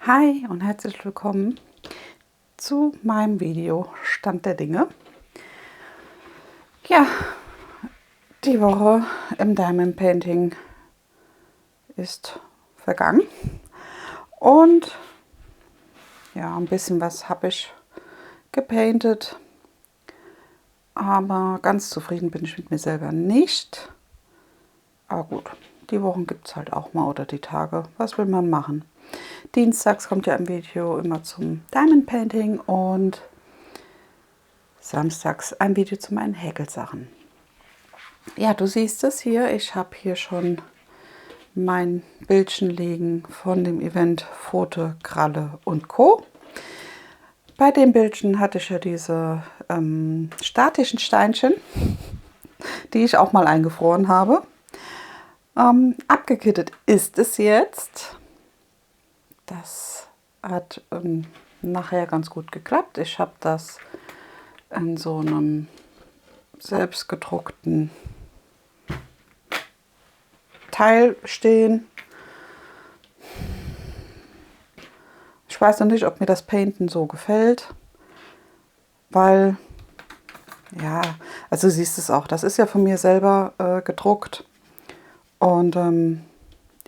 Hi und herzlich willkommen zu meinem Video Stand der Dinge. Ja, die Woche im Diamond Painting ist vergangen und ja, ein bisschen was habe ich gepaintet, aber ganz zufrieden bin ich mit mir selber nicht. Aber gut, die Wochen gibt es halt auch mal oder die Tage. Was will man machen? Dienstags kommt ja ein Video immer zum Diamond Painting und samstags ein Video zu meinen Häkelsachen. Ja, du siehst es hier. Ich habe hier schon mein Bildchen liegen von dem Event Pfote, Kralle und Co. Bei dem Bildchen hatte ich ja diese statischen Steinchen, die ich auch mal eingefroren habe. Abgekittet ist es jetzt. Das hat nachher ganz gut geklappt. Ich habe das in so einem selbstgedruckten Teil stehen. Ich weiß noch nicht, ob mir das Painten so gefällt, weil, ja, also du siehst es auch, das ist ja von mir selber gedruckt und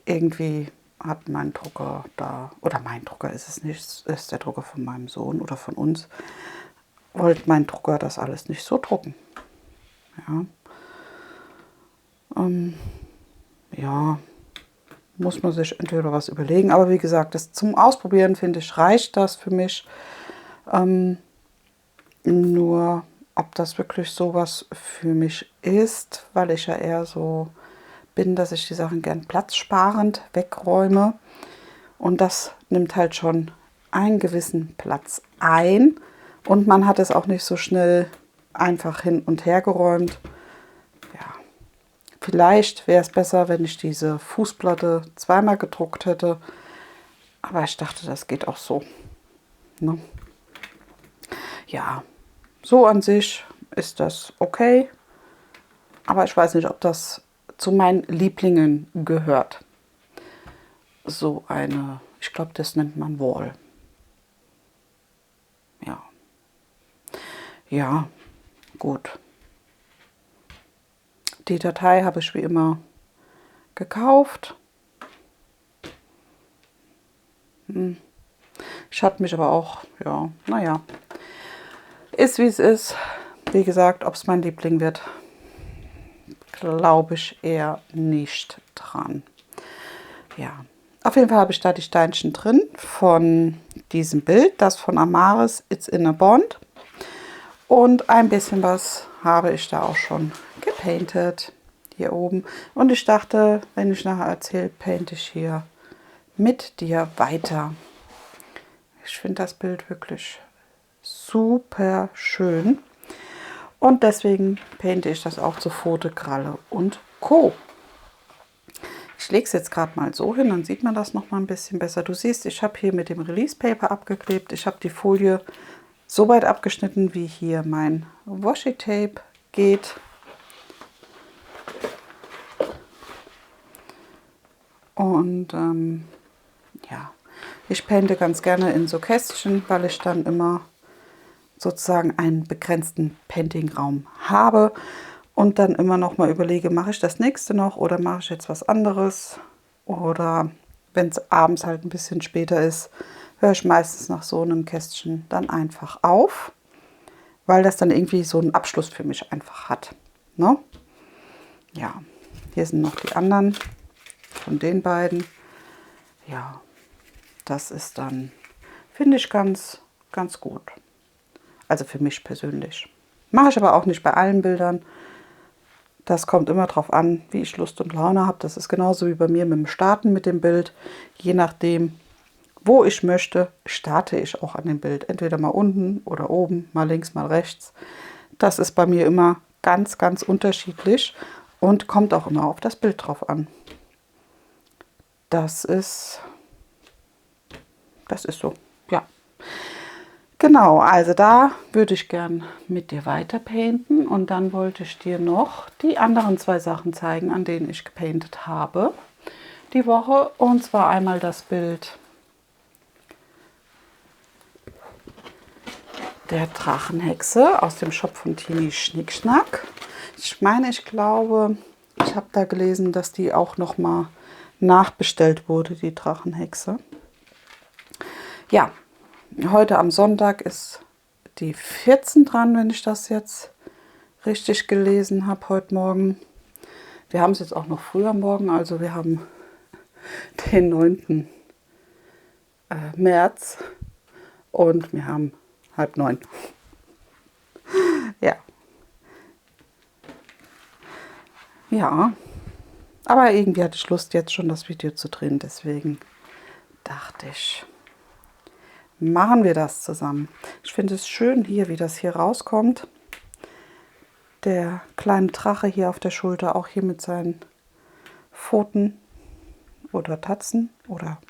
irgendwie hat mein Drucker da, oder mein Drucker ist es nicht, ist der Drucker von meinem Sohn oder von uns, wollte mein Drucker das alles nicht so drucken. Ja, muss man sich entweder was überlegen, aber wie gesagt, das zum Ausprobieren, finde ich, reicht das für mich. Nur ob das wirklich sowas für mich ist, weil ich ja eher so bin, dass ich die Sachen gern platzsparend wegräume. Und das nimmt halt schon einen gewissen Platz ein. Und man hat es auch nicht so schnell einfach hin und her geräumt. Ja, vielleicht wäre es besser, wenn ich diese Fußplatte zweimal gedruckt hätte. Aber ich dachte, das geht auch so. Ne? Ja, so an sich ist das okay. Aber ich weiß nicht, ob das zu meinen Lieblingen gehört. So eine, ich glaube, das nennt man Wall. Ja. Ja, gut. Die Datei habe ich wie immer gekauft. Ich hatte mich aber auch, ja, naja. Ist wie es ist. Wie gesagt, ob es mein Liebling wird, glaube ich eher nicht dran. Ja, auf jeden Fall habe ich da die Steinchen drin von diesem Bild, das von Amaris It's in a Bond. Und ein bisschen was habe ich da auch schon gepaintet hier oben. Und ich dachte, wenn ich nachher erzähle, painte ich hier mit dir weiter. Ich finde das Bild wirklich super schön. Und deswegen painte ich das auch zu Pfote, Kralle und Co. Ich lege es jetzt gerade mal so hin, dann sieht man das noch mal ein bisschen besser. Du siehst, ich habe hier mit dem Release Paper abgeklebt. Ich habe die Folie so weit abgeschnitten, wie hier mein Washi Tape geht. Und ja, ich painte ganz gerne in so Kästchen, weil ich dann immer sozusagen einen begrenzten Painting-Raum habe und dann immer noch mal überlege, mache ich das nächste noch oder mache ich jetzt was anderes, oder wenn es abends halt ein bisschen später ist, höre ich meistens nach so einem Kästchen dann einfach auf, weil das dann irgendwie so einen Abschluss für mich einfach hat. Ne? Ja, hier sind noch die anderen von den beiden. Ja, das ist dann, finde ich, ganz gut. Also für mich persönlich. Mache ich aber auch nicht bei allen Bildern. Das kommt immer darauf an, wie ich Lust und Laune habe. Das ist genauso wie bei mir mit dem Starten mit dem Bild. Je nachdem, wo ich möchte, starte ich auch an dem Bild. Entweder mal unten oder oben, mal links, mal rechts. Das ist bei mir immer ganz unterschiedlich und kommt auch immer auf das Bild drauf an. Das ist so, ja. Genau, also da würde ich gern mit dir weiter painten und dann wollte ich dir noch die anderen zwei Sachen zeigen, an denen ich gepaintet habe die Woche. Und zwar einmal das Bild der Drachenhexe aus dem Shop von Tini Schnickschnack. Ich meine, ich glaube, ich habe da gelesen, dass die auch noch mal nachbestellt wurde, die Drachenhexe. Ja, heute am Sonntag ist die 14 dran, wenn ich das jetzt richtig gelesen habe, heute Morgen. Wir haben es jetzt auch noch früher morgen, also wir haben den 9. März und wir haben 8:30. Ja. Ja, aber irgendwie hatte ich Lust, jetzt schon das Video zu drehen, deswegen dachte ich, machen wir das zusammen. Ich finde es schön hier, wie das hier rauskommt. Der kleine Drache hier auf der Schulter, auch hier mit seinen Pfoten oder Tatzen oder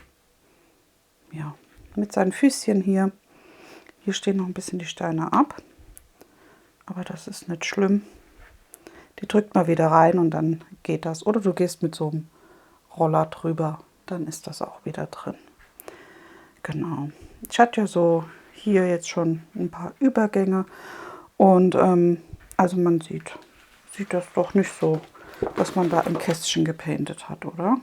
ja, mit seinen Füßchen hier. Hier stehen noch ein bisschen die Steine ab, aber das ist nicht schlimm. Die drückt mal wieder rein und dann geht das. Oder du gehst mit so einem Roller drüber, dann ist das auch wieder drin. Genau. Ich hatte ja so hier jetzt schon ein paar Übergänge und also man sieht das doch nicht so, dass man da im Kästchen gepaintet hat, oder?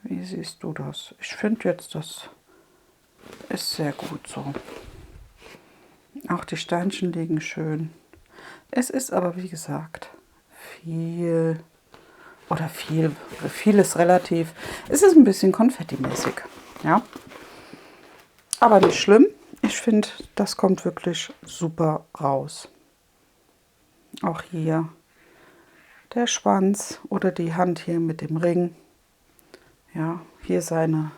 Wie siehst du das? Ich finde jetzt, das ist sehr gut so. Auch die Steinchen liegen schön. Es ist aber, wie gesagt, viel ist relativ. Es ist ein bisschen konfettimäßig, ja. Aber nicht schlimm. Ich finde, das kommt wirklich super raus. Auch hier der Schwanz oder die Hand hier mit dem Ring. Ja, hier seine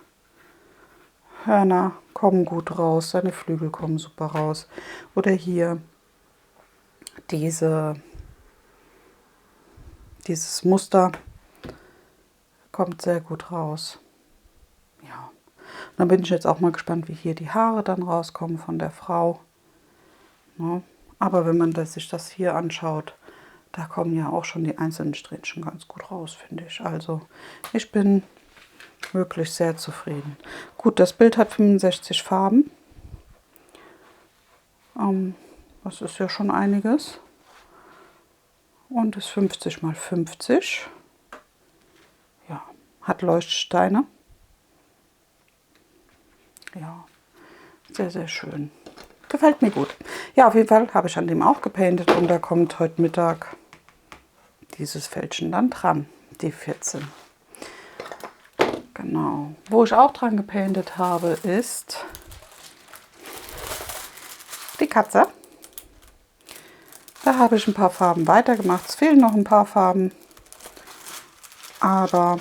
Hörner kommen gut raus, seine Flügel kommen super raus. Oder hier dieses Muster kommt sehr gut raus. Ja, und dann bin ich jetzt auch mal gespannt, wie hier die Haare dann rauskommen von der Frau. Ja, aber wenn man sich das hier anschaut, da kommen ja auch schon die einzelnen Strähnchen ganz gut raus, finde ich. Also ich bin wirklich sehr zufrieden. Gut, das Bild hat 65 Farben. Das ist ja schon einiges. Und ist 50 mal 50. Ja, hat Leuchtsteine. Ja, sehr, sehr schön. Gefällt mir gut. Ja, auf jeden Fall habe ich an dem auch gepaintet und da kommt heute Mittag dieses Fältchen dann dran, die 14. Genau. Wo ich auch dran gepaintet habe, ist die Katze. Da habe ich ein paar Farben weitergemacht. Es fehlen noch ein paar Farben, aber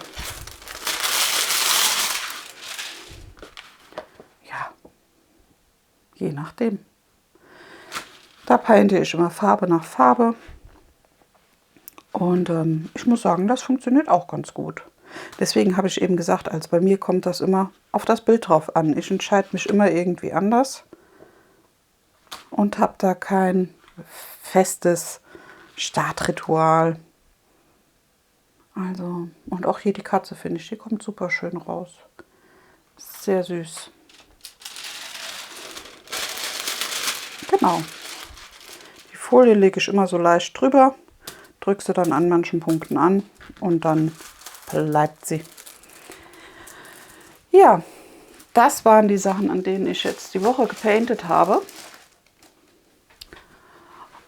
ja, je nachdem. Da painte ich immer Farbe nach Farbe und ich muss sagen, das funktioniert auch ganz gut. Deswegen habe ich eben gesagt, also bei mir kommt das immer auf das Bild drauf an. Ich entscheide mich immer irgendwie anders und habe da kein festes Startritual. Also, und auch hier die Katze, finde ich, die kommt super schön raus. Sehr süß. Genau. Die Folie lege ich immer so leicht drüber, drücke sie dann an manchen Punkten an und dann bleibt sie. Ja, das waren die Sachen, an denen ich jetzt die Woche gepaintet habe.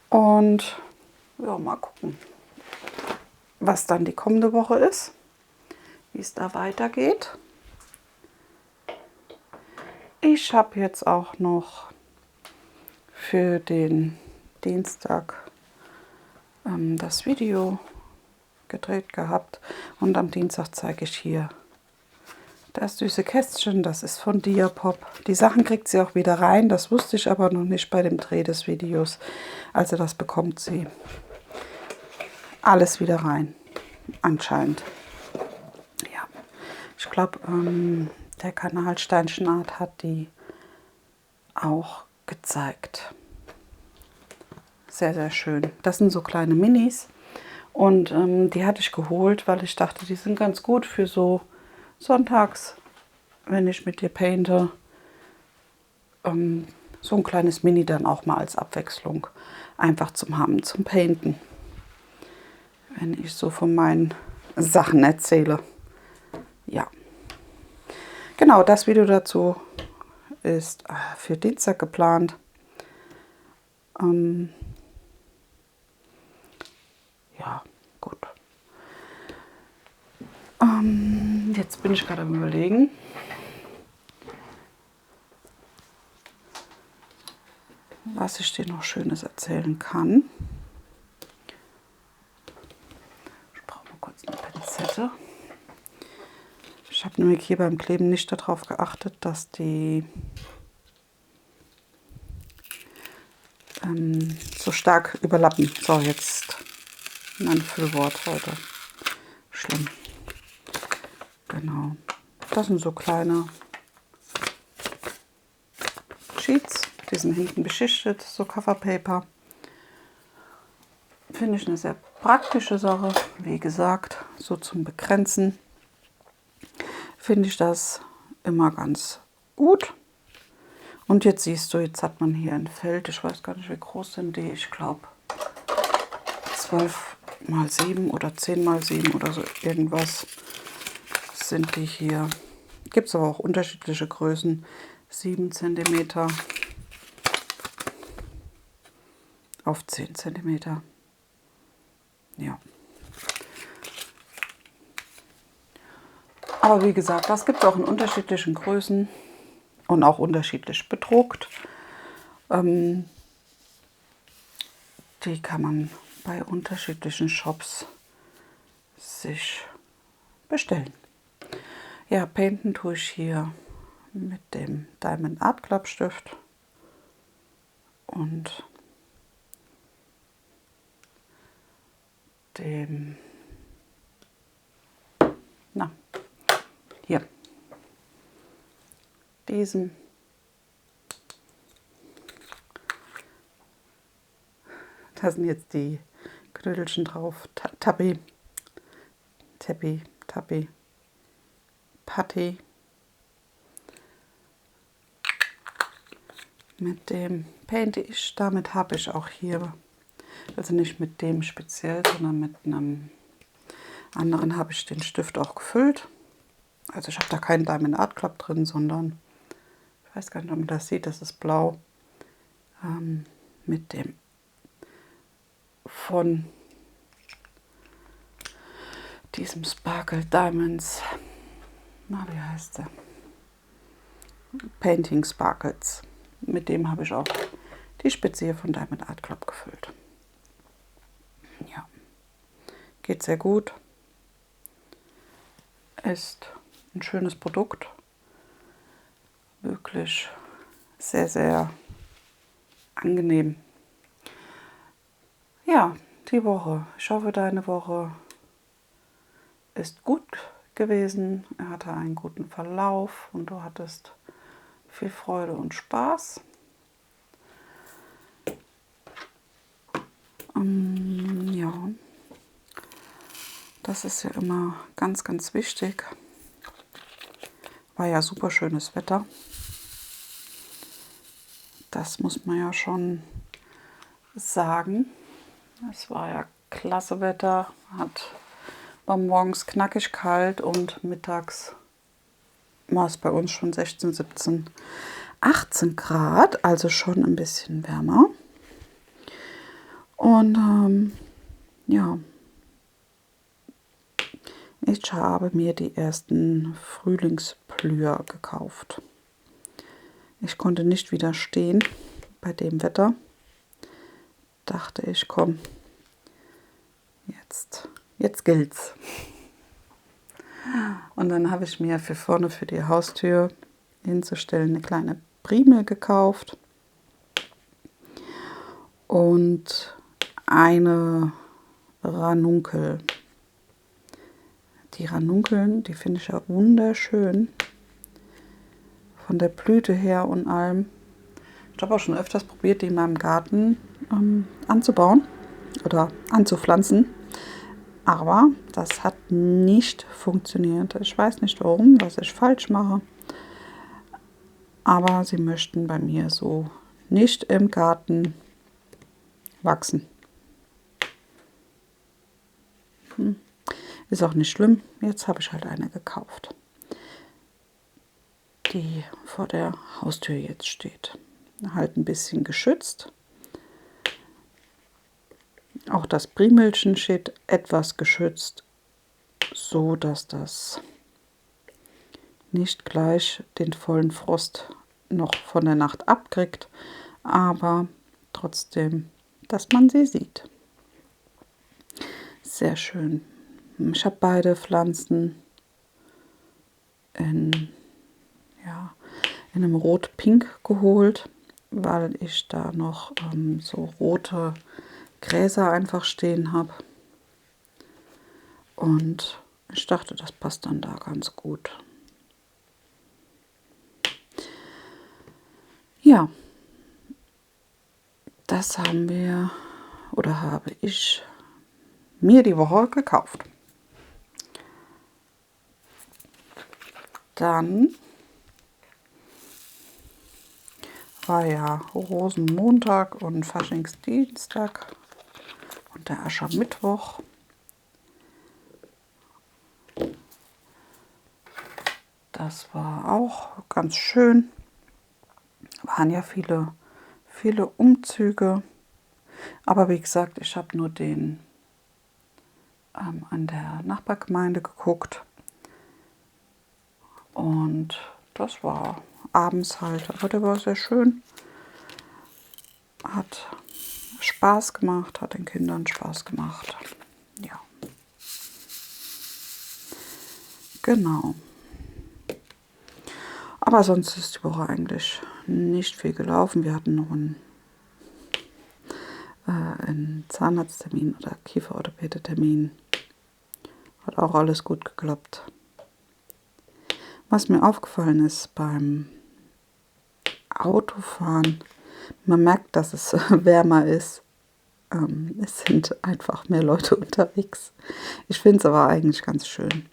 Und ja, mal gucken, was dann die kommende Woche ist, wie es da weitergeht. Ich habe jetzt auch noch für den Dienstag das Video gedreht gehabt und am Dienstag zeige ich hier das süße Kästchen, das ist von Diapop. Die Sachen kriegt sie auch wieder rein, das wusste ich aber noch nicht bei dem Dreh des Videos. Also das bekommt sie alles wieder rein, anscheinend. Ja, ich glaube, der Kanal Steinchenart hat die auch gezeigt. Sehr, sehr schön. Das sind so kleine Minis und die hatte ich geholt, weil ich dachte, die sind ganz gut für so sonntags, wenn ich mit dir painte. so ein kleines Mini dann auch mal als Abwechslung einfach zum Haben, zum Painten. Wenn ich so von meinen Sachen erzähle. Ja. Genau, das Video dazu ist für Dienstag geplant. Ja, gut. Jetzt bin ich gerade am Überlegen. Was ich dir noch Schönes erzählen kann. Ich brauche mal kurz eine Pinzette. Ich habe nämlich hier beim Kleben nicht darauf geachtet, dass die so stark überlappen. So, jetzt mein Füllwort heute. Schlimm. Genau. Das sind so kleine Sheets. Die sind hinten beschichtet, so Coverpaper. Finde ich eine sehr praktische Sache. Wie gesagt, so zum Begrenzen finde ich das immer ganz gut. Und jetzt siehst du, jetzt hat man hier ein Feld. Ich weiß gar nicht, wie groß sind die. Ich glaube 12×7 oder 10×7 oder so irgendwas sind die hier. Gibt es aber auch unterschiedliche Größen. 7 cm auf 10 cm. Ja. Aber wie gesagt, das gibt es auch in unterschiedlichen Größen und auch unterschiedlich bedruckt. Die kann man bei unterschiedlichen Shops sich bestellen. Ja, painten tue ich hier mit dem Diamond Art Club Stift und dem, hier, diesem da sind jetzt die Knödelchen drauf, Tabi, Patti. Mit dem painte ich, damit habe ich auch hier, also nicht mit dem speziell, sondern mit einem anderen habe ich den Stift auch gefüllt. Also ich habe da keinen Diamond Art Club drin, sondern, ich weiß gar nicht, ob man das sieht, das ist blau, mit dem von diesem Sparkle Diamonds, na, wie heißt der? Painting Sparkles. Mit dem habe ich auch die Spitze hier von Diamond Art Club gefüllt. Ja, geht sehr gut. Ist ein schönes Produkt. Wirklich sehr, sehr angenehm. Ja, die Woche. Ich hoffe, deine Woche ist gut gewesen. Er hatte einen guten Verlauf und du hattest viel Freude und Spaß. Ja, das ist ja immer ganz, ganz wichtig. War ja super schönes Wetter. Das muss man ja schon sagen. Es war ja klasse Wetter, war morgens knackig kalt und mittags war es bei uns schon 16, 17, 18 Grad, also schon ein bisschen wärmer. Und ja, ich habe mir die ersten Frühlingsblüher gekauft. Ich konnte nicht widerstehen bei dem Wetter. Dachte ich, komm, jetzt gilt's. Und dann habe ich mir für vorne für die Haustür hinzustellen eine kleine Primel gekauft und eine Ranunkel. Die Ranunkeln, die finde ich ja wunderschön. Von der Blüte her und allem. Ich habe auch schon öfters probiert, die in meinem Garten anzubauen oder anzupflanzen. Aber das hat nicht funktioniert. Ich weiß nicht warum, was ich falsch mache. aber sie möchten bei mir so nicht im Garten wachsen. Ist auch nicht schlimm. Jetzt habe ich halt eine gekauft, die vor der Haustür jetzt steht. Halt ein bisschen geschützt. Auch das Primelchen steht etwas geschützt, so dass das nicht gleich den vollen Frost noch von der Nacht abkriegt, aber trotzdem, dass man sie sieht. Sehr schön. Ich habe beide Pflanzen in einem Rot-Pink geholt, weil ich da noch so rote Gräser einfach stehen habe. Und ich dachte, das passt dann da ganz gut. Ja, das habe ich mir die Woche gekauft. Dann war ja Rosenmontag und Faschingsdienstag und der Aschermittwoch. Das war auch ganz schön. Waren ja viele Umzüge. Aber wie gesagt, ich habe nur den an der Nachbargemeinde geguckt. Und das war abends halt. Aber der war sehr schön. Hat Spaß gemacht, hat den Kindern Spaß gemacht. Ja. Genau. Aber sonst ist die Woche eigentlich nicht viel gelaufen. Wir hatten noch einen Zahnarzttermin oder Kieferorthopäde-Termin. Hat auch alles gut geklappt. Was mir aufgefallen ist beim Autofahren, man merkt, dass es wärmer ist. Es sind einfach mehr Leute unterwegs. Ich finde es aber eigentlich ganz schön.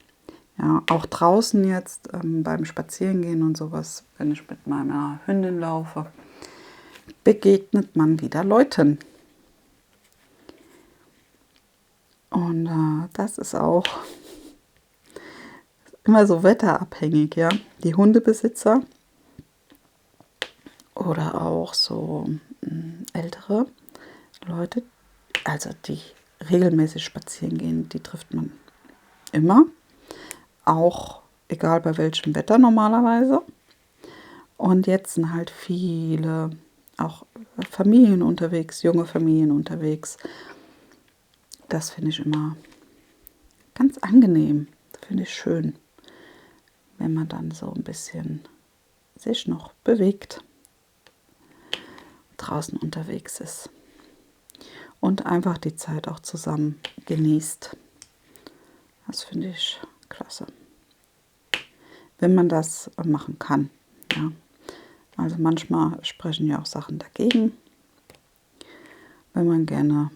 Ja, auch draußen jetzt beim Spazierengehen und sowas, wenn ich mit meiner Hündin laufe, begegnet man wieder Leuten. Und das ist auch immer so wetterabhängig, ja. Die Hundebesitzer oder auch so ältere Leute, also die regelmäßig spazieren gehen, die trifft man immer. Auch egal bei welchem Wetter normalerweise. Und jetzt sind halt viele, auch Familien unterwegs, junge Familien unterwegs. Das finde ich immer ganz angenehm. Finde ich schön, wenn man dann so ein bisschen sich noch bewegt, draußen unterwegs ist und einfach die Zeit auch zusammen genießt. Das finde ich klasse, wenn man das machen kann. Ja. Also manchmal sprechen ja auch Sachen dagegen, wenn man gerne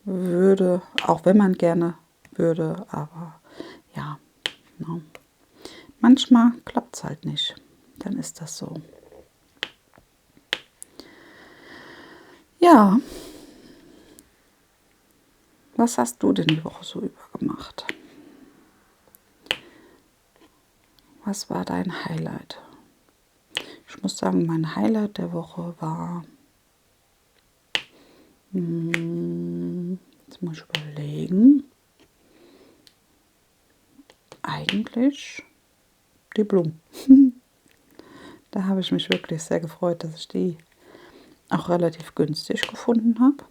würde, auch wenn man gerne würde, aber ja, no. Manchmal klappt es halt nicht. Dann ist das so. Ja, was hast du denn die Woche so über gemacht? Was war dein Highlight? Ich muss sagen, mein Highlight der Woche war, jetzt muss ich überlegen, eigentlich die Blumen. Da habe ich mich wirklich sehr gefreut, dass ich die auch relativ günstig gefunden habe.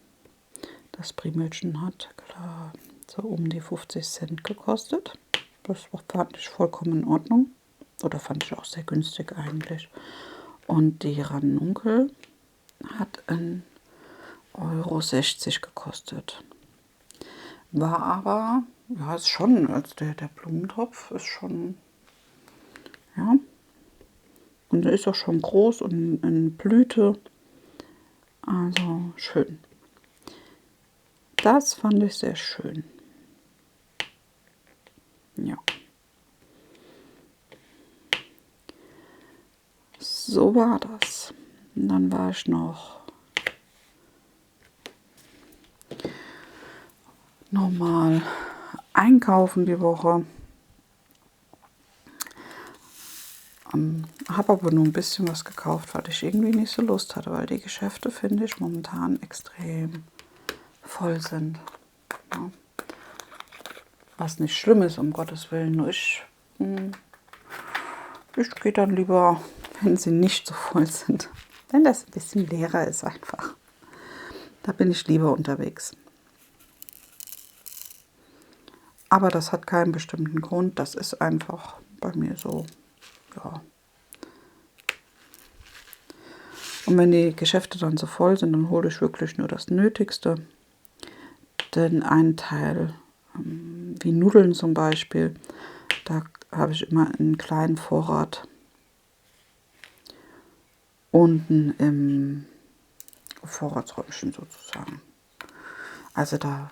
Das Primelchen hat klar so um die 50 Cent gekostet. Das fand ich vollkommen in Ordnung. Oder fand ich auch sehr günstig eigentlich. Und die Ranunkel hat 1,60 € gekostet. War aber, ja, ist schon, also der Blumentopf ist schon, ja. Und der ist auch schon groß und in Blüte. Also schön. Das fand ich sehr schön. Ja. so war das. Und dann war ich noch normal einkaufen die Woche. Habe aber nur ein bisschen was gekauft, weil ich irgendwie nicht so Lust hatte, weil die Geschäfte, finde ich, momentan extrem voll sind. Ja. Was nicht schlimm ist, um Gottes Willen. Nur ich gehe dann lieber, wenn sie nicht so voll sind. Wenn das ein bisschen leerer ist einfach. Da bin ich lieber unterwegs. Aber das hat keinen bestimmten Grund. Das ist einfach bei mir so, ja. Und wenn die Geschäfte dann so voll sind, dann hole ich wirklich nur das Nötigste. Denn ein Teil, wie Nudeln zum Beispiel, da habe ich immer einen kleinen Vorrat unten im Vorratsräumchen sozusagen. Also da,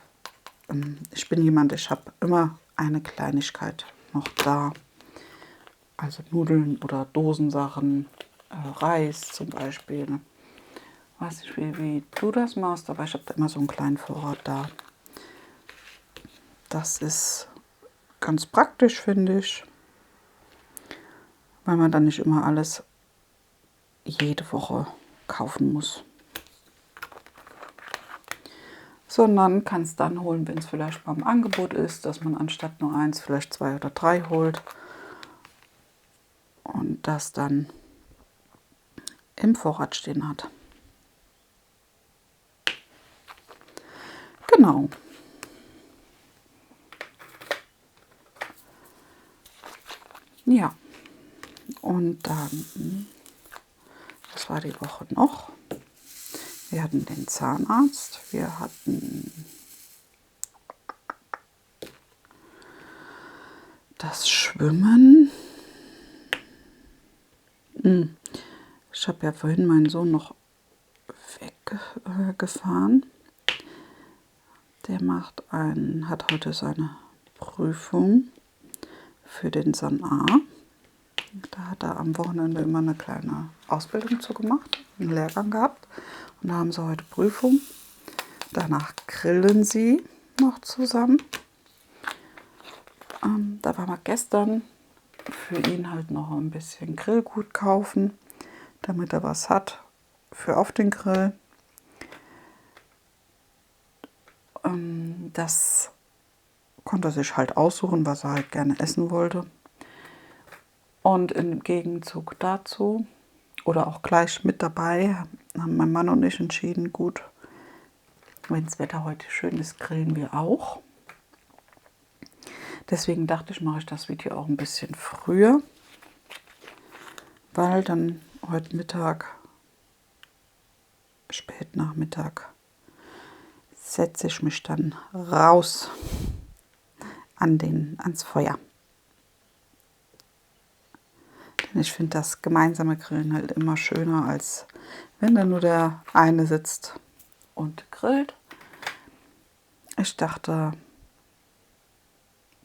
ich bin jemand, ich habe immer eine Kleinigkeit noch da. Also Nudeln oder Dosensachen, Reis zum Beispiel. Ne? Weiß nicht, wie du das machst, aber ich habe da immer so einen kleinen Vorrat da. Das ist ganz praktisch, finde ich, weil man dann nicht immer alles jede Woche kaufen muss. Sondern kann es dann holen, wenn es vielleicht beim Angebot ist, dass man anstatt nur 1 vielleicht 2 oder 3 holt und das dann im Vorrat stehen hat. Genau. Ja, und dann, was war die Woche noch? Wir hatten den Zahnarzt, wir hatten das Schwimmen. Ich habe ja vorhin meinen Sohn noch weggefahren. Der hat heute seine Prüfung für den San A. Da hat er am Wochenende immer eine kleine Ausbildung zu gemacht, einen Lehrgang gehabt. Und da haben sie heute Prüfung. Danach grillen sie noch zusammen. Da waren wir gestern für ihn halt noch ein bisschen Grillgut kaufen, damit er was hat für auf den Grill. Das konnte er sich halt aussuchen, was er halt gerne essen wollte. Und im Gegenzug dazu, oder auch gleich mit dabei, haben mein Mann und ich entschieden, gut, wenn das Wetter heute schön ist, grillen wir auch. Deswegen dachte ich, mache ich das Video auch ein bisschen früher, weil dann heute Mittag, spät Nachmittag, setze ich mich dann raus ans Feuer. Denn ich finde das gemeinsame Grillen halt immer schöner, als wenn da nur der eine sitzt und grillt. Ich dachte,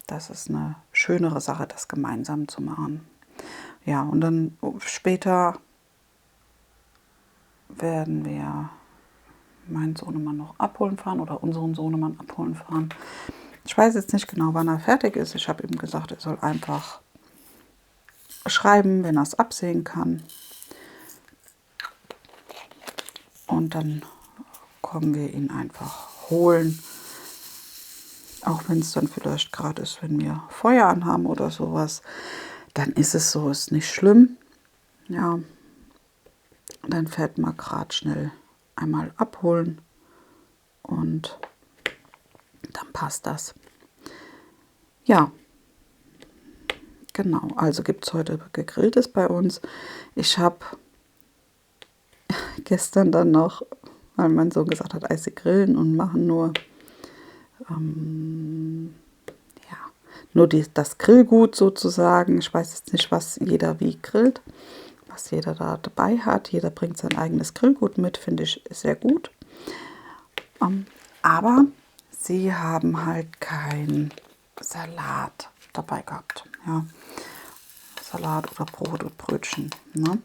das ist eine schönere Sache, das gemeinsam zu machen. Ja, und dann später werden wir meinen Sohnemann noch abholen fahren oder unseren Sohnemann abholen fahren. Ich weiß jetzt nicht genau, wann er fertig ist. Ich habe ihm gesagt, er soll einfach schreiben, wenn er es absehen kann. Und dann kommen wir ihn einfach holen. Auch wenn es dann vielleicht gerade ist, wenn wir Feuer anhaben oder sowas, dann ist es so, ist nicht schlimm. Ja, dann fährt man gerade schnell einmal abholen und dann passt das. Ja, genau, also gibt es heute Gegrilltes bei uns. Ich habe gestern dann noch, weil mein Sohn gesagt hat, sie grillen und machen nur das Grillgut sozusagen. Ich weiß jetzt nicht, was jeder wie grillt, was jeder da dabei hat. Jeder bringt sein eigenes Grillgut mit, finde ich sehr gut. Aber sie haben halt keinen Salat dabei gehabt. Ja. Salat oder Brot und Brötchen. Ne?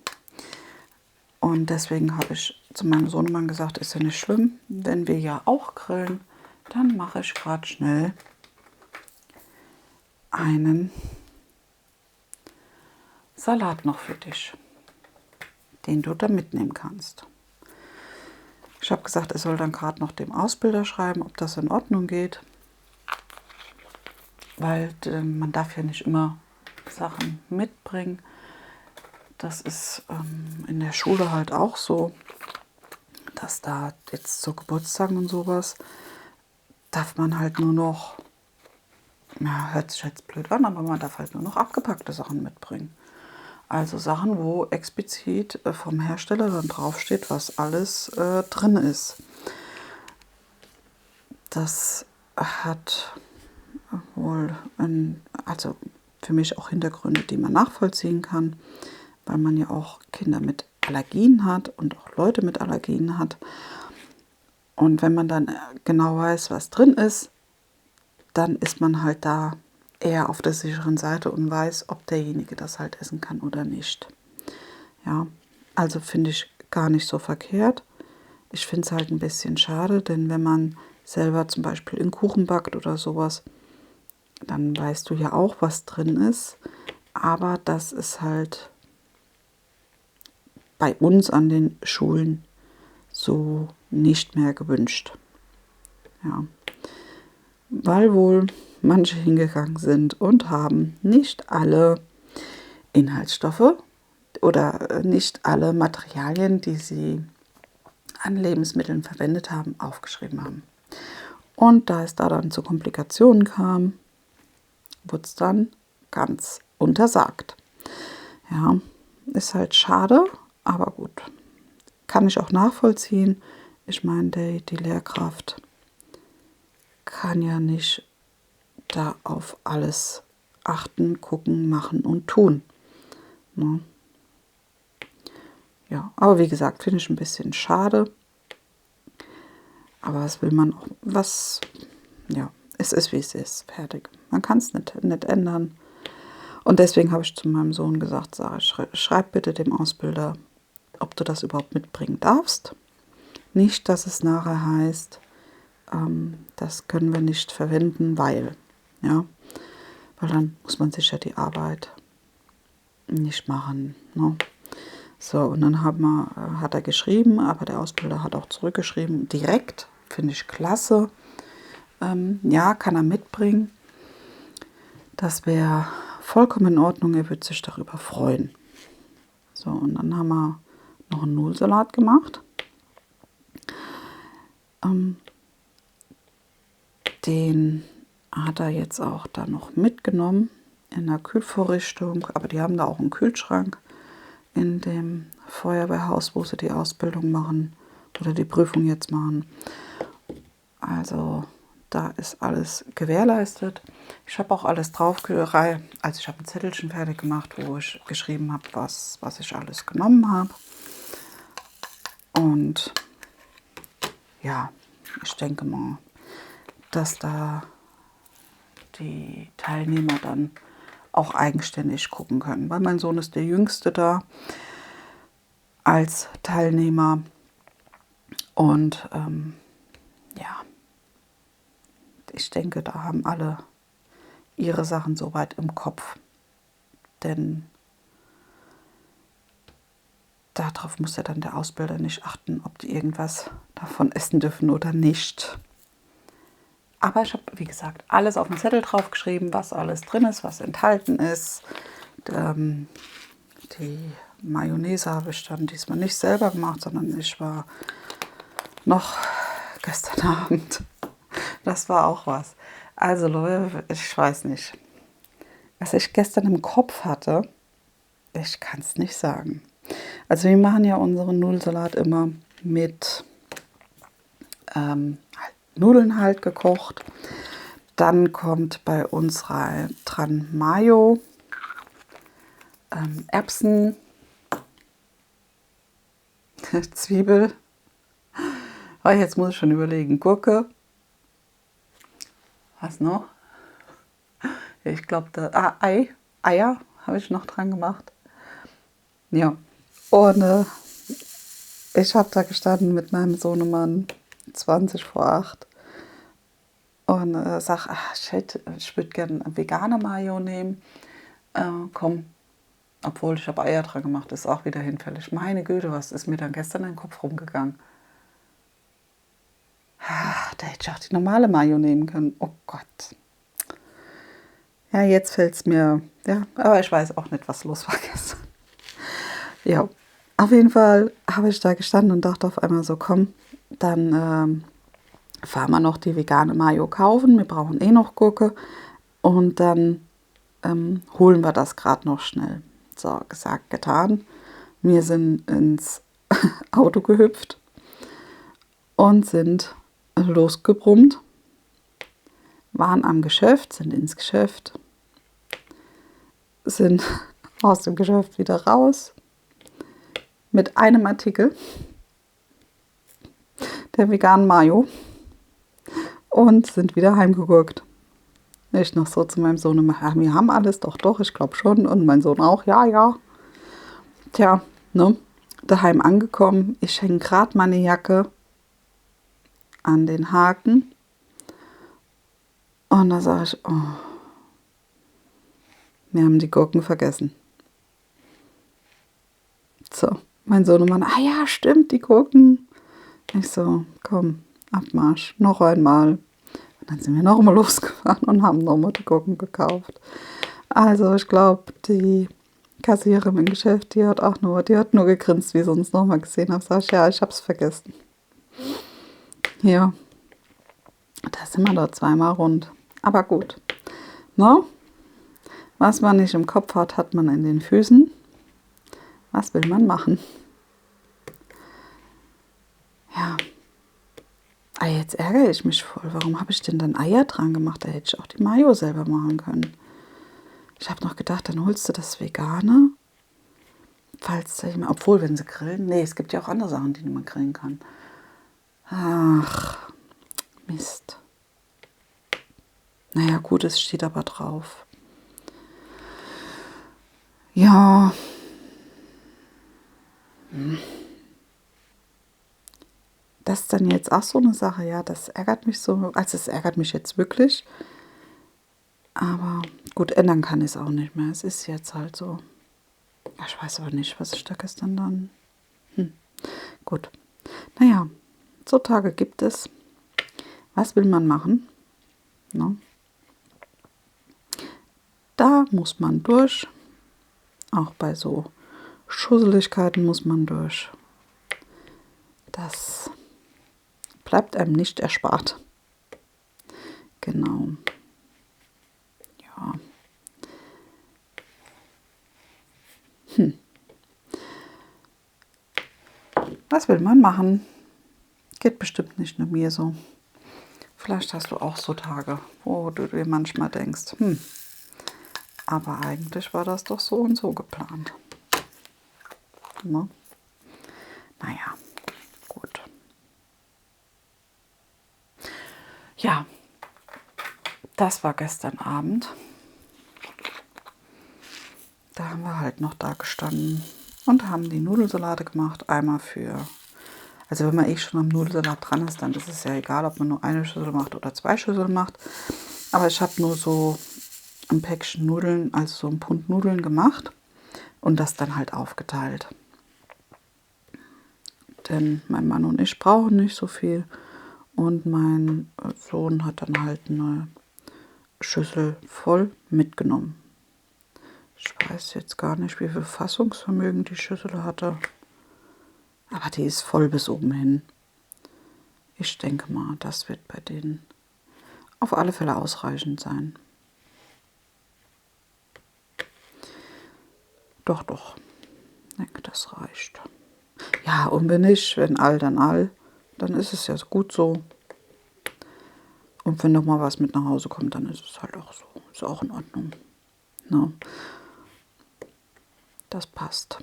Und deswegen habe ich zu meinem Sohnemann gesagt, ist ja nicht schlimm, wenn wir ja auch grillen, dann mache ich gerade schnell einen Salat noch für dich, den du da mitnehmen kannst. Ich habe gesagt, er soll dann gerade noch dem Ausbilder schreiben, ob das in Ordnung geht, weil man darf ja nicht immer Sachen mitbringen. Das ist in der Schule halt auch so, dass da jetzt zu Geburtstagen und sowas darf man halt nur noch, ja, hört sich jetzt blöd an, aber man darf halt nur noch abgepackte Sachen mitbringen. Also Sachen, wo explizit vom Hersteller dann draufsteht, was alles drin ist. Das hat wohl also für mich auch Hintergründe, die man nachvollziehen kann, weil man ja auch Kinder mit Allergien hat und auch Leute mit Allergien hat. Und wenn man dann genau weiß, was drin ist, dann ist man halt da eher auf der sicheren Seite und weiß, ob derjenige das halt essen kann oder nicht. Ja, also finde ich gar nicht so verkehrt. Ich finde es halt ein bisschen schade, denn wenn man selber zum Beispiel einen Kuchen backt oder sowas, dann weißt du ja auch, was drin ist. Aber das ist halt bei uns an den Schulen so nicht mehr gewünscht. Ja, weil wohl manche hingegangen sind und haben nicht alle Inhaltsstoffe oder nicht alle Materialien, die sie an Lebensmitteln verwendet haben, aufgeschrieben haben. Und da es da dann zu Komplikationen kam, wurde es dann ganz untersagt. Ja, ist halt schade, aber gut. Kann ich auch nachvollziehen. Ich meine, die Lehrkraft kann ja nicht da auf alles achten, gucken, machen und tun. Ne? Ja, aber wie gesagt, finde ich ein bisschen schade. Aber was will man auch, ja, es ist wie es ist, fertig. Man kann es nicht ändern. Und deswegen habe ich zu meinem Sohn gesagt, Sarah, schreib bitte dem Ausbilder, ob du das überhaupt mitbringen darfst. Nicht, dass es nachher heißt, das können wir nicht verwenden, weil, ja, weil dann muss man sich ja die Arbeit nicht machen. Ne? So, und dann hat er geschrieben, aber der Ausbilder hat auch zurückgeschrieben, direkt, finde ich klasse. Ja, kann er mitbringen. Das wäre vollkommen in Ordnung, er würde sich darüber freuen. So, und dann haben wir noch einen Nudelsalat gemacht. Den hat er jetzt auch da noch mitgenommen in der Kühlvorrichtung. Aber die haben da auch einen Kühlschrank in dem Feuerwehrhaus, wo sie die Ausbildung machen oder die Prüfung jetzt machen. Also da ist alles gewährleistet. Ich habe auch alles draufgereiht. Also ich habe ein Zettelchen fertig gemacht, wo ich geschrieben habe, was ich alles genommen habe. Und ja, ich denke mal, dass da die Teilnehmer dann auch eigenständig gucken können. Weil mein Sohn ist der Jüngste da als Teilnehmer. Und ja, ich denke, da haben alle ihre Sachen soweit im Kopf. Denn darauf muss ja dann der Ausbilder nicht achten, ob die irgendwas davon essen dürfen oder nicht. Aber ich habe, wie gesagt, alles auf den Zettel draufgeschrieben, was alles drin ist, was enthalten ist. Die Mayonnaise habe ich dann diesmal nicht selber gemacht, sondern ich war noch gestern Abend. Das war auch was. Also Leute, ich weiß nicht. Was ich gestern im Kopf hatte, ich kann es nicht sagen. Also wir machen ja unseren Nudelsalat immer mit Nudeln halt gekocht. Dann kommt bei uns dran Mayo, Erbsen, Zwiebel. Oh, jetzt muss ich schon überlegen. Gurke. Was noch? Ich glaube, Eier habe ich noch dran gemacht. Ja. Und ich habe da gestanden mit meinem Sohnemann 20 vor 8 und sag, ach shit, ich würde gerne vegane Mayo nehmen. Komm, obwohl ich habe Eier dran gemacht, ist auch wieder hinfällig. Meine Güte, was ist mir dann gestern in den Kopf rumgegangen? Ach, da hätte ich auch die normale Mayo nehmen können. Oh Gott. Ja, jetzt fällt es mir, ja, aber ich weiß auch nicht, was los war gestern. Ja, auf jeden Fall habe ich da gestanden und dachte auf einmal so, komm, dann fahren wir noch die vegane Mayo kaufen. Wir brauchen eh noch Gurke und dann holen wir das gerade noch schnell. So, gesagt, getan. Wir sind ins Auto gehüpft und sind losgebrummt, waren am Geschäft, sind ins Geschäft, sind aus dem Geschäft wieder raus mit einem Artikel der veganen Mayo und sind wieder heimgegurkt. Ich noch so zu meinem Sohn, ja, wir haben alles, doch, doch, ich glaube schon. Und mein Sohn auch, ja, ja. Tja, ne, daheim angekommen, ich hänge gerade meine Jacke an den Haken und da sage ich, oh, wir haben die Gurken vergessen. So, mein Sohnemann, ah ja, stimmt, die Gurken. Ich so, komm, Abmarsch, noch einmal. Und dann sind wir noch mal losgefahren und haben noch mal die Gurken gekauft. Also ich glaube, die Kassiererin im Geschäft, die hat nur gegrinst, wie sie uns noch mal gesehen hat. Sag ich, ja, ich hab's vergessen. Ja, da sind wir da zweimal rund. Aber gut, ne? Was man nicht im Kopf hat, hat man in den Füßen. Was will man machen? Ja. Ah, jetzt ärgere ich mich voll. Warum habe ich denn dann Eier dran gemacht? Da hätte ich auch die Mayo selber machen können. Ich habe noch gedacht, dann holst du das Vegane. Falls da jemand, obwohl, wenn sie grillen. Nee, es gibt ja auch andere Sachen, die man grillen kann. Ach, Mist. Naja, gut, es steht aber drauf. Ja. Das ist dann jetzt auch so eine Sache, ja, das ärgert mich so. Also es ärgert mich jetzt wirklich. Aber gut, ändern kann ich es auch nicht mehr. Es ist jetzt halt so. Ich weiß aber nicht, was ich da gestern dann... Gut. Naja, so Tage gibt es. Was will man machen? Ne? Da muss man durch. Auch bei so Schusseligkeiten muss man durch. Das bleibt einem nicht erspart. Genau. Ja. Was will man machen? Geht bestimmt nicht nur mir so. Vielleicht hast du auch so Tage, wo du dir manchmal denkst, aber eigentlich war das doch so und so geplant. Ne? Naja, gut. Ja, das war gestern Abend. Da haben wir halt noch da gestanden und haben die Nudelsalate gemacht. Einmal für, also wenn man eh schon am Nudelsalat dran ist, dann ist es ja egal, ob man nur eine Schüssel macht oder 2 Schüsseln macht. Aber ich habe nur so ein Päckchen Nudeln, also so ein Pfund Nudeln gemacht und das dann halt aufgeteilt. Denn mein Mann und ich brauchen nicht so viel und mein Sohn hat dann halt eine Schüssel voll mitgenommen. Ich weiß jetzt gar nicht, wie viel Fassungsvermögen die Schüssel hatte, aber die ist voll bis oben hin. Ich denke mal, das wird bei denen auf alle Fälle ausreichend sein. Doch, doch. Ich denke, das reicht. Ja, und wenn nicht, wenn all, dann ist es ja gut so. Und wenn noch mal was mit nach Hause kommt, dann ist es halt auch so. Ist auch in Ordnung. No. Das passt.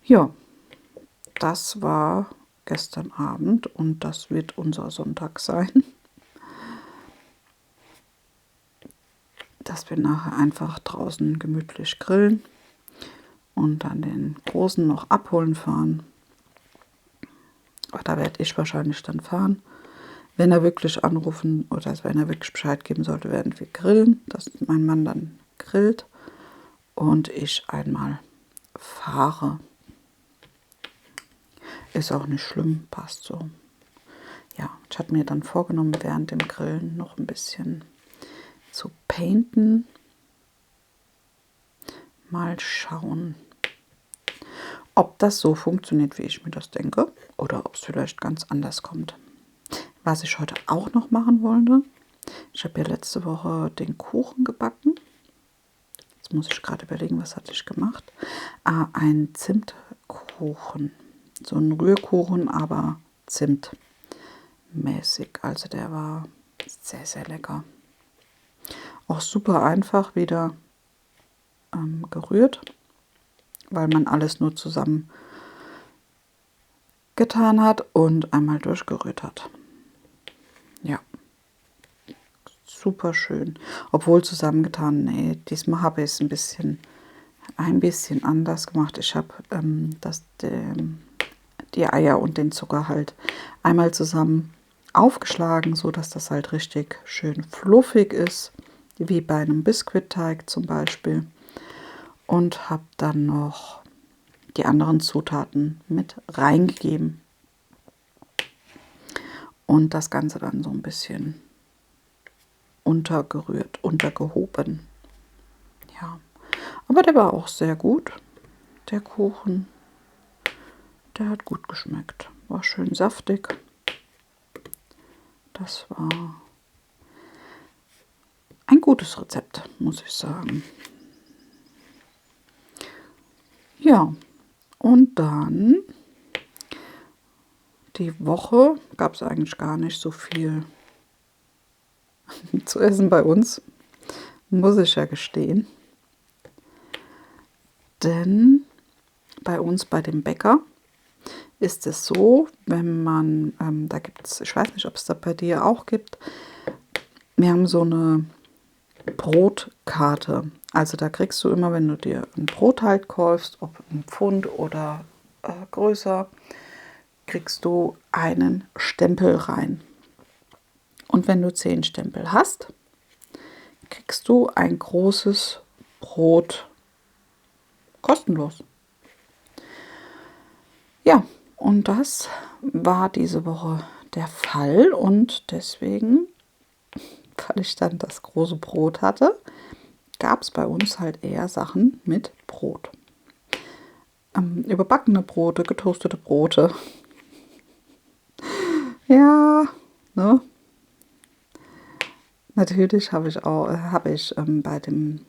Ja, das war gestern Abend und das wird unser Sonntag sein. Dass wir nachher einfach draußen gemütlich grillen und dann den Großen noch abholen fahren. Aber da werde ich wahrscheinlich dann fahren. Wenn er wirklich anrufen oder wenn er wirklich Bescheid geben sollte, werden wir grillen, dass mein Mann dann grillt und ich einmal fahre. Ist auch nicht schlimm, passt so. Ja, ich hatte mir dann vorgenommen, während dem Grillen noch ein bisschen zu painten. Mal schauen, ob das so funktioniert, wie ich mir das denke, oder ob es vielleicht ganz anders kommt. Was ich heute auch noch machen wollte, ich habe ja letzte Woche den Kuchen gebacken. Jetzt muss ich gerade überlegen, was hatte ich gemacht. Ein Zimtkuchen. So ein Rührkuchen, aber zimtmäßig. Also der war sehr, sehr lecker. Auch super einfach wieder gerührt, weil man alles nur zusammen getan hat und einmal durchgerührt hat. Ja, super schön. Obwohl zusammengetan, nee, diesmal habe ich es ein bisschen anders gemacht. Ich habe die Eier und den Zucker halt einmal zusammen aufgeschlagen, so dass das halt richtig schön fluffig ist, wie bei einem Biskuitteig zum Beispiel. Und habe dann noch die anderen Zutaten mit reingegeben und das Ganze dann so ein bisschen untergerührt, untergehoben. Ja, aber der war auch sehr gut, der Kuchen. Der hat gut geschmeckt, war schön saftig. Das war ein gutes Rezept, muss ich sagen. Ja, und dann die Woche gab es eigentlich gar nicht so viel zu essen bei uns, muss ich ja gestehen. Denn bei uns bei dem Bäcker ist es so, wenn man, da gibt es, ich weiß nicht, ob es da bei dir auch gibt, wir haben so eine Brotkarte. Also da kriegst du immer, wenn du dir ein Brot halt kaufst, ob ein Pfund oder größer, kriegst du einen Stempel rein. Und wenn du 10 Stempel hast, kriegst du ein großes Brot kostenlos. Ja, und das war diese Woche der Fall und deswegen, weil ich dann das große Brot hatte, gab es bei uns halt eher Sachen mit Brot. Überbackene Brote, getoastete Brote. Ja, ne? Natürlich habe ich bei dem,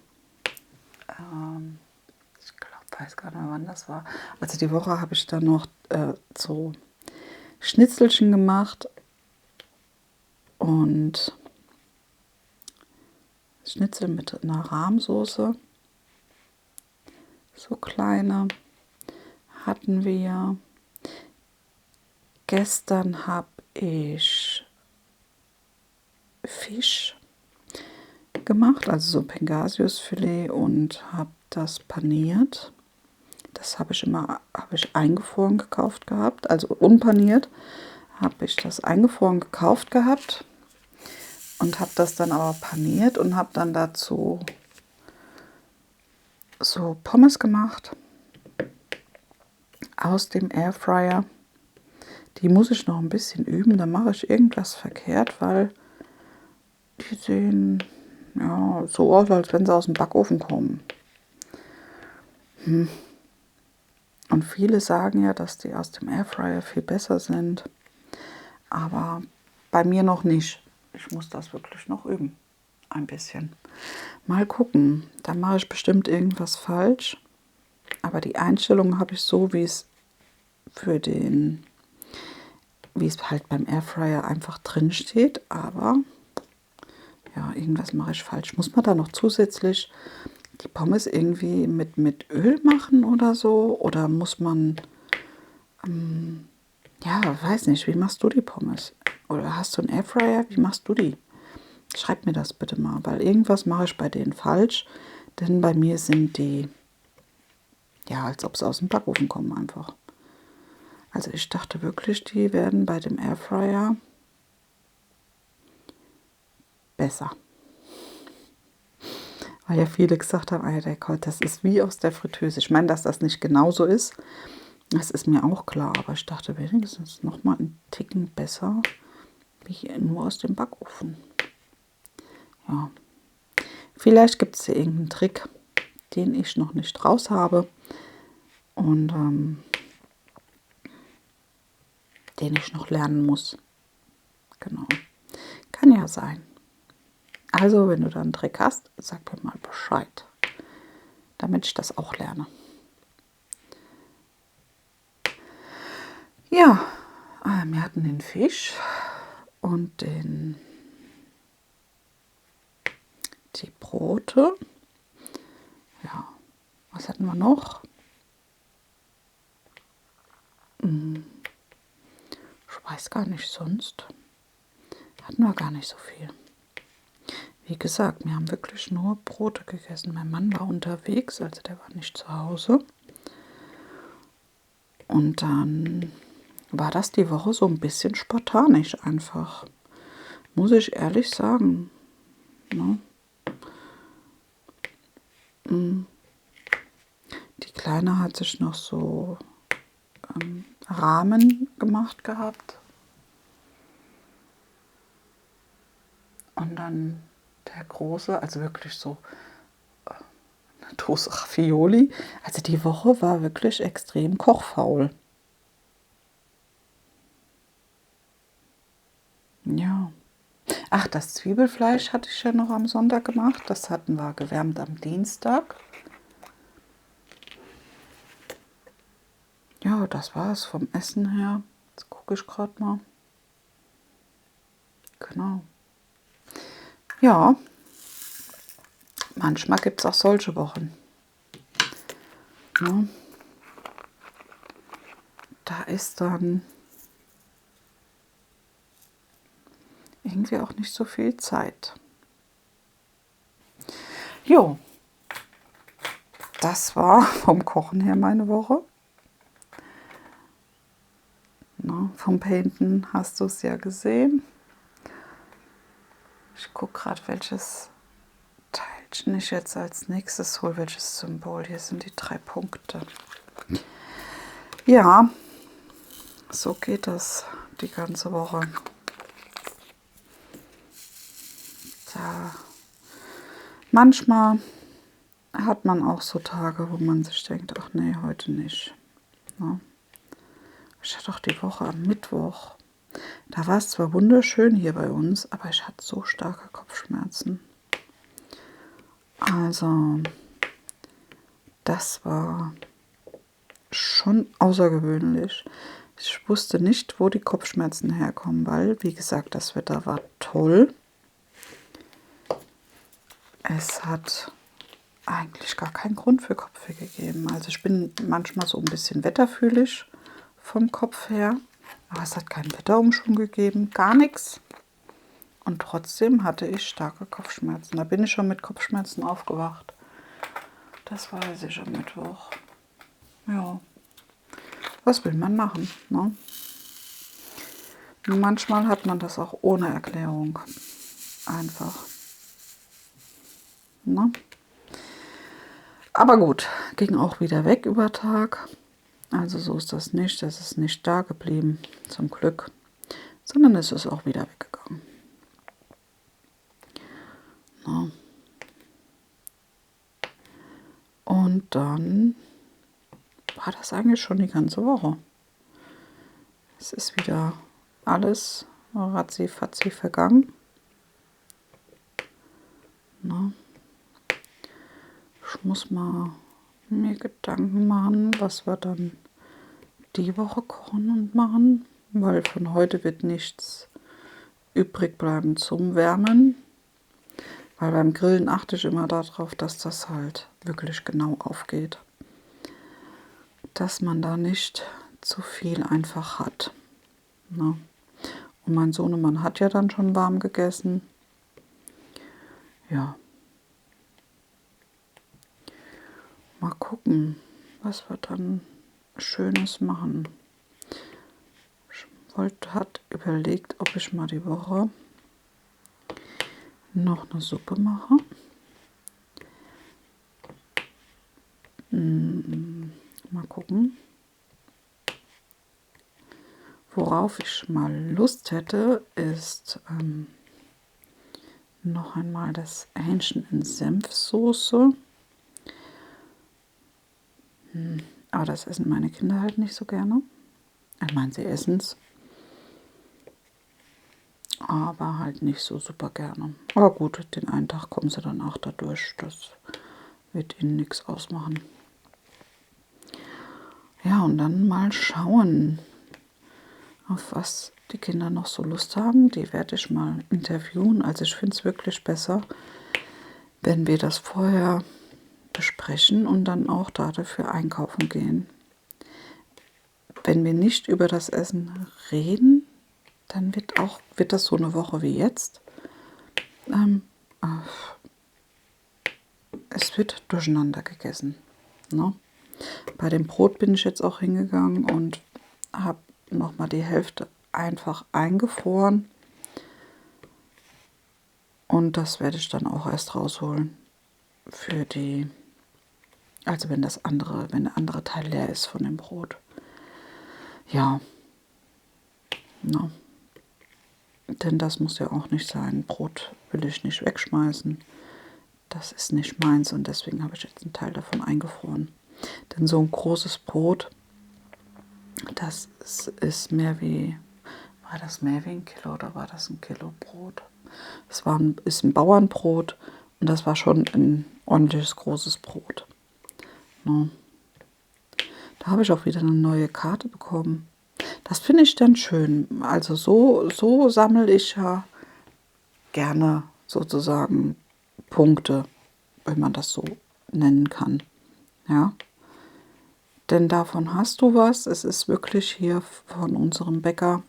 ich glaube, weiß gar nicht mehr, wann das war. Also die Woche habe ich dann noch so Schnitzelchen gemacht und Schnitzel mit einer Rahmsoße. So kleine hatten wir. Gestern habe ich Fisch gemacht, also so Pangasiusfilet und habe das paniert. Das habe ich eingefroren gekauft gehabt, also unpaniert habe ich das eingefroren gekauft gehabt und habe das dann aber paniert und habe dann dazu so Pommes gemacht aus dem Airfryer. Die muss ich noch ein bisschen üben, da mache ich irgendwas verkehrt, weil die sehen ja so aus, als wenn sie aus dem Backofen kommen. Und viele sagen ja, dass die aus dem Airfryer viel besser sind, aber bei mir noch nicht. Ich muss das wirklich noch üben, ein bisschen. Mal gucken, da mache ich bestimmt irgendwas falsch, aber die Einstellung habe ich so, wie es halt beim Airfryer einfach drin steht, aber ja, irgendwas mache ich falsch. Muss man da noch zusätzlich die Pommes irgendwie mit Öl machen oder so? Oder muss man, ja, weiß nicht, wie machst du die Pommes? Oder hast du einen Airfryer? Wie machst du die? Schreib mir das bitte mal, weil irgendwas mache ich bei denen falsch. Denn bei mir sind die Ja, als ob sie aus dem Backofen kommen einfach. Also ich dachte wirklich, die werden bei dem Airfryer besser. Weil ja viele gesagt haben, ah, der Gott, das ist wie aus der Fritteuse. Ich meine, dass das nicht genauso ist, das ist mir auch klar. Aber ich dachte wenigstens noch mal einen Ticken besser, wie hier nur aus dem Backofen. Ja, vielleicht gibt es hier irgendeinen Trick, den ich noch nicht raus habe und den ich noch lernen muss. Genau, kann ja sein. Also, wenn du da einen Trick hast, sag mir mal Bescheid, damit ich das auch lerne. Ja, wir hatten den Fisch und die Brote. Ja, was hatten wir noch? Ich weiß gar nicht, sonst hatten wir gar nicht so viel. Wie gesagt, wir haben wirklich nur Brote gegessen. Mein Mann war unterwegs, also der war nicht zu Hause. Und dann war das die Woche so ein bisschen spartanisch einfach. Muss ich ehrlich sagen. Ne? Die Kleine hat sich noch so Rahmen gemacht gehabt. Und dann der Große, also wirklich so eine Dose Raffioli. Also die Woche war wirklich extrem kochfaul. Ja. Ach, das Zwiebelfleisch hatte ich ja noch am Sonntag gemacht. Das hatten wir gewärmt am Dienstag. Ja, das war es vom Essen her. Jetzt gucke ich gerade mal. Genau. Ja, manchmal gibt es auch solche Wochen. Ja. Da ist dann irgendwie auch nicht so viel Zeit. Jo, das war vom Kochen her meine Woche. Na, vom Painten hast du es ja gesehen. Ich gucke gerade, welches Teilchen ich jetzt als nächstes hole, welches Symbol. Hier sind die 3 Punkte. Ja, so geht das die ganze Woche. Da manchmal hat man auch so Tage, wo man sich denkt, ach nee, heute nicht. Ja. Ich hatte auch die Woche am Mittwoch. Da war es zwar wunderschön hier bei uns, aber ich hatte so starke Kopfschmerzen. Also, das war schon außergewöhnlich. Ich wusste nicht, wo die Kopfschmerzen herkommen, weil, wie gesagt, das Wetter war toll. Es hat eigentlich gar keinen Grund für Kopfweh gegeben. Also ich bin manchmal so ein bisschen wetterfühlig vom Kopf her, aber es hat keinen Wetterumschwung gegeben, gar nichts. Und trotzdem hatte ich starke Kopfschmerzen. Da bin ich schon mit Kopfschmerzen aufgewacht. Das weiß ich am Mittwoch. Ja, was will man machen, ne? Manchmal hat man das auch ohne Erklärung. Einfach. Ne? Aber gut, ging auch wieder weg über Tag. Also so ist das nicht. Das ist nicht da geblieben, zum Glück. Sondern es ist auch wieder weggegangen. Ne? Und dann war das eigentlich schon die ganze Woche. Es ist wieder alles ratzi-fatzi vergangen. Na, ich muss mal mir Gedanken machen, was wir dann die Woche kochen und machen, weil von heute wird nichts übrig bleiben zum Wärmen. Weil beim Grillen achte ich immer darauf, dass das halt wirklich genau aufgeht. Dass man da nicht zu viel einfach hat. Na. Und mein Sohnemann hat ja dann schon warm gegessen. Ja. Mal gucken, was wir dann Schönes machen. Hat überlegt, ob ich mal die Woche noch eine Suppe mache. Mal gucken. Worauf ich mal Lust hätte, ist noch einmal das Hähnchen in Senfsoße. Aber das essen meine Kinder halt nicht so gerne. Ich meine, sie essen es. Aber halt nicht so super gerne. Aber gut, den einen Tag kommen sie dann auch dadurch. Das wird ihnen nichts ausmachen. Ja, und dann mal schauen, auf was die Kinder noch so Lust haben. Die werde ich mal interviewen. Also ich finde es wirklich besser, wenn wir das vorher besprechen und dann auch dafür einkaufen gehen. Wenn wir nicht über das Essen reden, dann wird das so eine Woche wie jetzt. Es wird durcheinander gegessen. Ne? Bei dem Brot bin ich jetzt auch hingegangen und habe nochmal die Hälfte einfach eingefroren. Und das werde ich dann auch erst rausholen für die, also wenn der andere Teil leer ist von dem Brot. Ja, ne? Denn das muss ja auch nicht sein. Brot will ich nicht wegschmeißen. Das ist nicht meins und deswegen habe ich jetzt einen Teil davon eingefroren. Denn so ein großes Brot, das ist mehr wie, war das mehr wie ein Kilo oder war das ein Kilo Brot? Ist ein Bauernbrot und das war schon ein ordentliches großes Brot. No. Da habe ich auch wieder eine neue Karte bekommen. Das finde ich dann schön. Also so sammle ich ja gerne sozusagen Punkte, wenn man das so nennen kann. Ja. Denn davon hast du was. Es ist wirklich hier von unserem Bäcker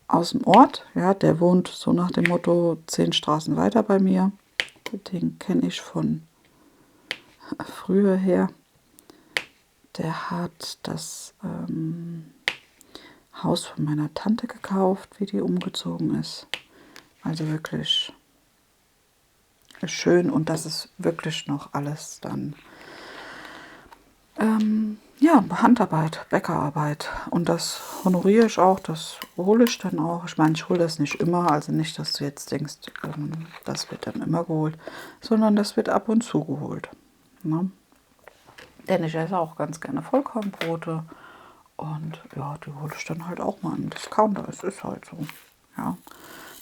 aus dem Ort. Ja, der wohnt so nach dem Motto 10 Straßen weiter bei mir. Den kenne ich von früher her. Der hat das Haus von meiner Tante gekauft, wie die umgezogen ist. Also wirklich schön und das ist wirklich noch alles dann ja, Handarbeit, Bäckerarbeit. Und das honoriere ich auch, das hole ich dann auch. Ich meine, ich hole das nicht immer, also nicht, dass du jetzt denkst, das wird dann immer geholt, sondern das wird ab und zu geholt. Ne? Denn ich esse auch ganz gerne Vollkornbrote und ja, die hole ich dann halt auch mal im Discounter. Es ist halt so. Ja.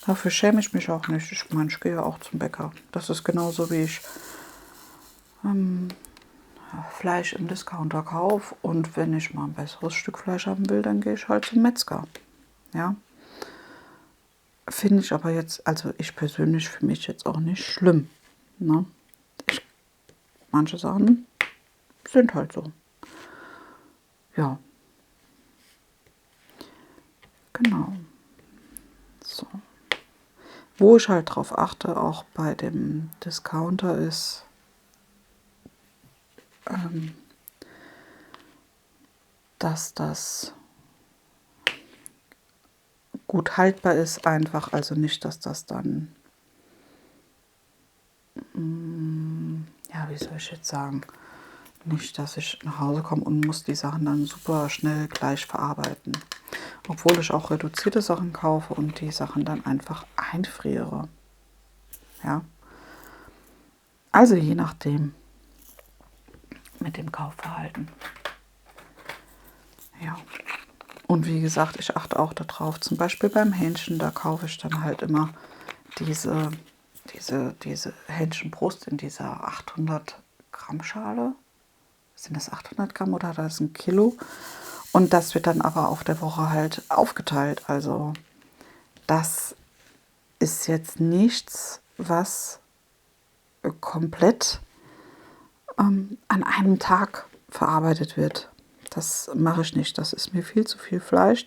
Dafür schäme ich mich auch nicht. Ich meine, ich gehe ja auch zum Bäcker. Das ist genauso wie ich Fleisch im Discounter kaufe und wenn ich mal ein besseres Stück Fleisch haben will, dann gehe ich halt zum Metzger. Ja. Finde ich aber jetzt, also ich persönlich für mich jetzt auch nicht schlimm. Ne? Manche Sachen sind halt so. Ja. Genau. So. Wo ich halt drauf achte, auch bei dem Discounter ist, dass das gut haltbar ist, einfach, also nicht, dass das dann, ja, wie soll ich jetzt sagen, nicht, dass ich nach Hause komme und muss die Sachen dann super schnell gleich verarbeiten. Obwohl ich auch reduzierte Sachen kaufe und die Sachen dann einfach einfriere. Ja. Also je nachdem mit dem Kaufverhalten. Ja. Und wie gesagt, ich achte auch darauf, zum Beispiel beim Hähnchen, da kaufe ich dann halt immer diese Hähnchenbrust in dieser 800 Gramm Schale. Sind das 800 Gramm oder das ist ein Kilo? Und das wird dann aber auf der Woche halt aufgeteilt. Also das ist jetzt nichts, was komplett an einem Tag verarbeitet wird. Das mache ich nicht. Das ist mir viel zu viel Fleisch.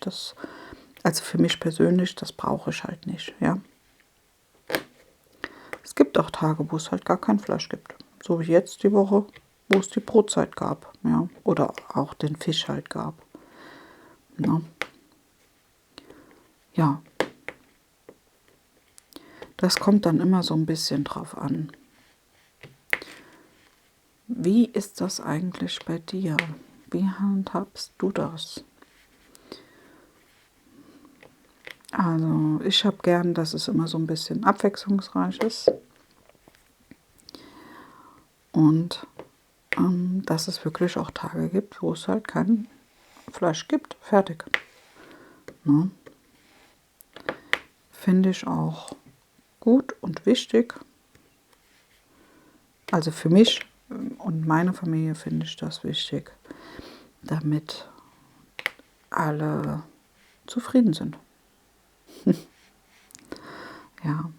Also für mich persönlich, das brauche ich halt nicht. Ja. Es gibt auch Tage, wo es halt gar kein Fleisch gibt. So wie jetzt die Woche. wo es die Brotzeit gab, ja, oder auch den Fisch halt gab. Ne? Ja, das kommt dann immer so ein bisschen drauf an. Wie ist das eigentlich bei dir? Wie handhabst du das? Also ich habe gern, dass es immer so ein bisschen abwechslungsreich ist und dass es wirklich auch Tage gibt, wo es halt kein Fleisch gibt. Fertig. Ne? Finde ich auch gut und wichtig. Also für mich und meine Familie finde ich das wichtig, damit alle zufrieden sind. Ja,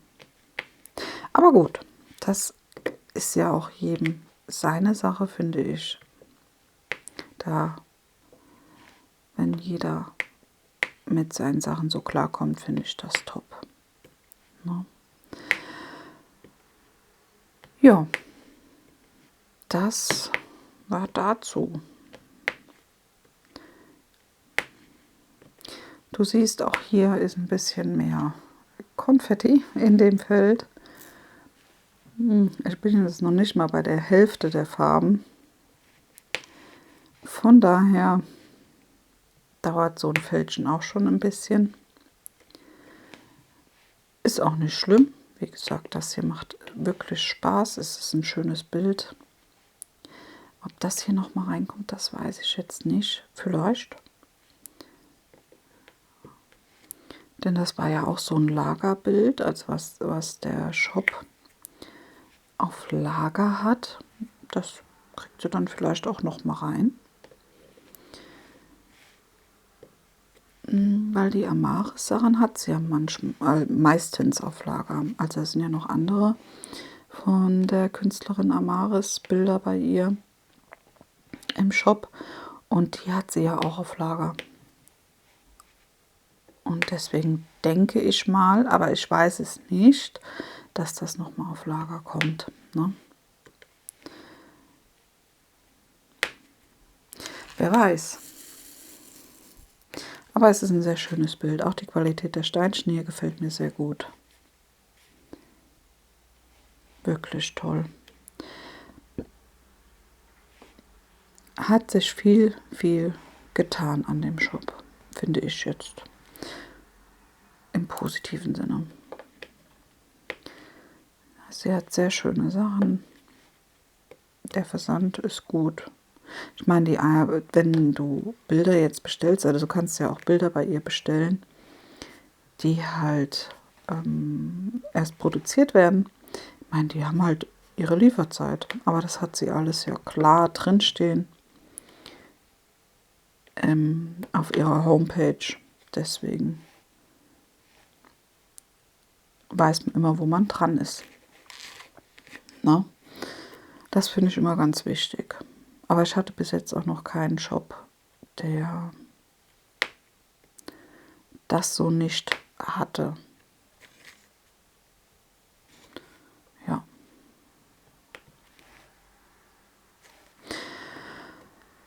aber gut, das ist ja auch jedem seine Sache, finde ich. Da, wenn jeder mit seinen Sachen so klarkommt, finde ich das top. Ne? Ja, das war dazu. Du siehst, auch hier ist ein bisschen mehr Konfetti in dem Feld. Ich bin jetzt noch nicht mal bei der Hälfte der Farben. Von daher dauert so ein Fältchen auch schon ein bisschen. Ist auch nicht schlimm. Wie gesagt, das hier macht wirklich Spaß. Es ist ein schönes Bild. Ob das hier noch mal reinkommt, das weiß ich jetzt nicht. Vielleicht. Denn das war ja auch so ein Lagerbild, also was der Shop auf Lager hat. Das kriegt sie dann vielleicht auch noch mal rein. Weil die Amaris-Sachen hat sie ja manchmal, meistens auf Lager. Also es sind ja noch andere von der Künstlerin Amaris Bilder bei ihr im Shop. Und die hat sie ja auch auf Lager. Und deswegen denke ich mal, aber ich weiß es nicht, dass das nochmal auf Lager kommt. Ne? Wer weiß. Aber es ist ein sehr schönes Bild. Auch die Qualität der Steinschnee gefällt mir sehr gut. Wirklich toll. Hat sich viel getan an dem Shop, finde ich jetzt. Im positiven Sinne. Sie hat sehr schöne Sachen. Der Versand ist gut. Ich meine, wenn du Bilder jetzt bestellst, also du kannst ja auch Bilder bei ihr bestellen, die halt erst produziert werden. Ich meine, die haben halt ihre Lieferzeit. Aber das hat sie alles ja klar drinstehen auf ihrer Homepage. Deswegen weiß man immer, wo man dran ist. Na? Das finde ich immer ganz wichtig. Aber ich hatte bis jetzt auch noch keinen Shop, der das so nicht hatte. Ja.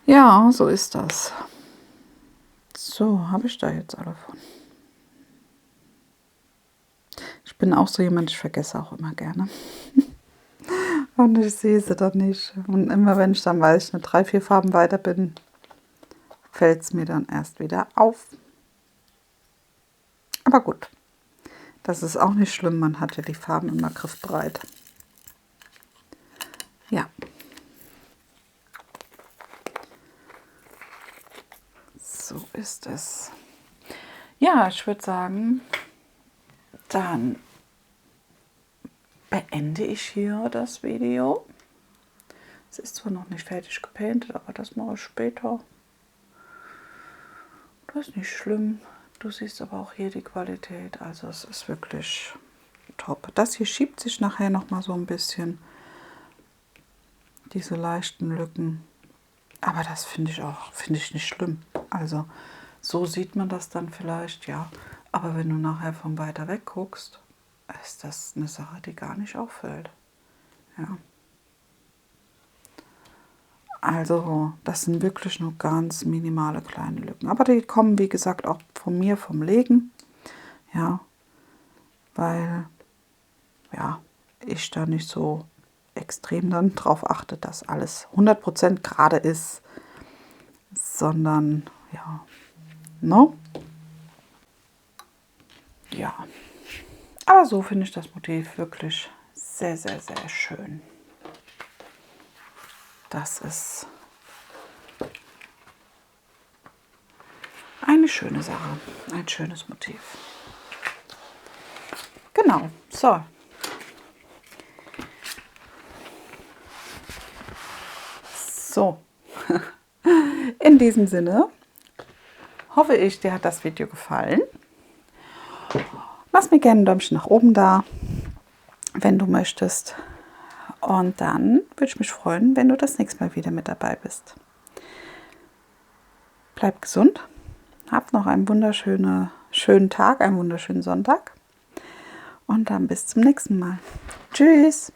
Ja, so ist das. So, habe ich da jetzt alle von. Ich bin auch so jemand, ich vergesse auch immer gerne. Und ich sehe sie dann nicht. Und immer wenn ich dann weiß, ich eine 3, 4 Farben weiter bin, fällt es mir dann erst wieder auf. Aber gut, das ist auch nicht schlimm. Man hat ja die Farben immer griffbereit. Ja. So ist es. Ja, ich würde sagen, dann beende ich hier das Video. Es ist zwar noch nicht fertig gepaintet, aber das mache ich später. Das ist nicht schlimm. Du siehst aber auch hier die Qualität. Also es ist wirklich top. Das hier schiebt sich nachher noch mal so ein bisschen. Diese leichten Lücken. Aber das finde ich nicht schlimm. Also so sieht man das dann vielleicht, ja. Aber wenn du nachher von weiter weg guckst, ist das eine Sache, die gar nicht auffällt. Ja. Also das sind wirklich nur ganz minimale kleine Lücken. Aber die kommen, wie gesagt, auch von mir, vom Legen. Ja, weil ja, ich da nicht so extrem dann drauf achte, dass alles 100% gerade ist, sondern ja, no? Ja, aber so finde ich das Motiv wirklich sehr, sehr, sehr schön. Das ist eine schöne Sache, ein schönes Motiv. Genau, so. So, in diesem Sinne hoffe ich, dir hat das Video gefallen. Lass mir gerne ein Däumchen nach oben da, wenn du möchtest. Und dann würde ich mich freuen, wenn du das nächste Mal wieder mit dabei bist. Bleib gesund, hab noch einen wunderschönen Tag, einen wunderschönen Sonntag. Und dann bis zum nächsten Mal. Tschüss!